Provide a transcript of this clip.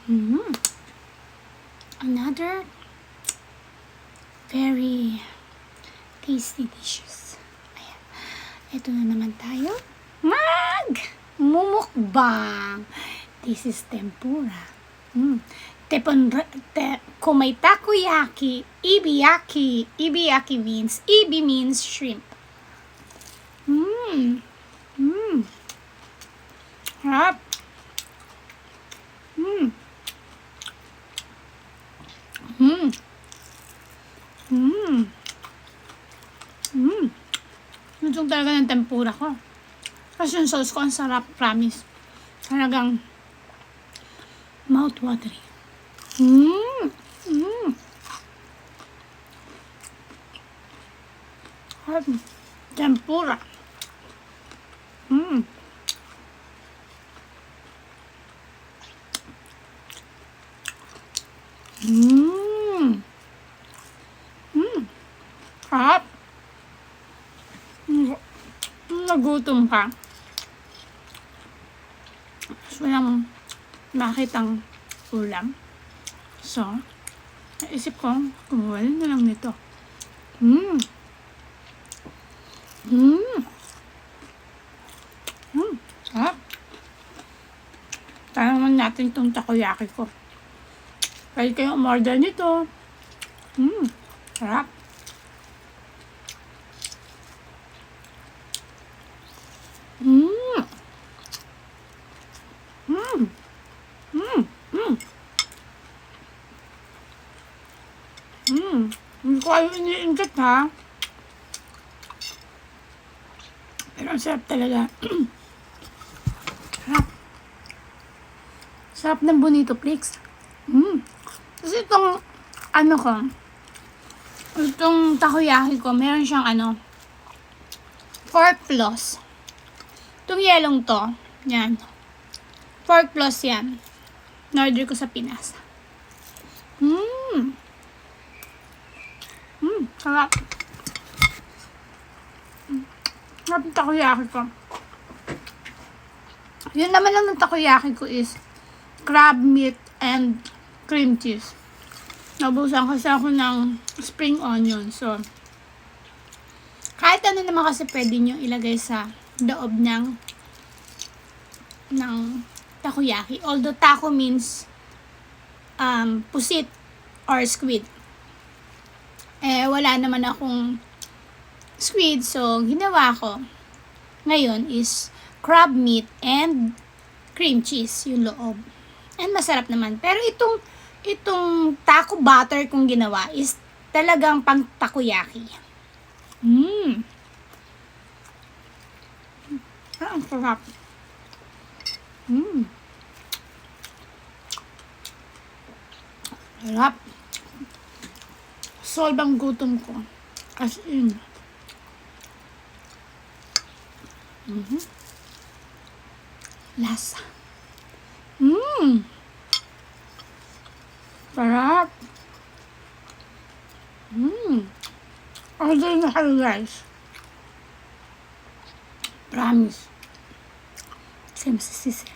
Mm. Another very tasty dishes. Ayan. Ito na naman tayo. Mumukbang. This is tempura. Kung may takoyaki, ibiyaki. Ibiyaki means, ibi means shrimp. Harap. Lutong talaga ng tempura ko. Kasi yung sauce ko, ang sarap, promise. Talagang mouth-watering. Tempura. Sarap. Nagutom ka. So, walang makitang ulam. So, naisip ko, kumuha na lang nito. Sarap. Kaya naman natin itong takoyaki ko. Pwede kayong umorder nito. Sarap. Hindi ko kayo iniinject ha. Pero ang sarap talaga. Sarap. Sarap ng bonito flakes. Kasi itong itong takoyaki ko, meron siyang 4 plus. Itong yelong to, yan. 4 plus yan. In-order ko sa Pinas. Sarap. Sarap ng takoyaki ko. Yun naman lang ng takoyaki ko is crab meat and cream cheese. Nabusan kasi ako ng spring onion. So, kahit ano naman kasi pwede nyo ilagay sa loob ng takoyaki. Although taco means pusit or squid. Wala naman akong squid. So, ginawa ko ngayon is crab meat and cream cheese yung loob. And masarap naman. Pero itong taco butter kong ginawa is talagang pang takoyaki. Ang sarap. Sarap. Solve ang gutom ko. As in. Lasa. Sarap. Order na kayo guys. Promise. Kasi masisisi.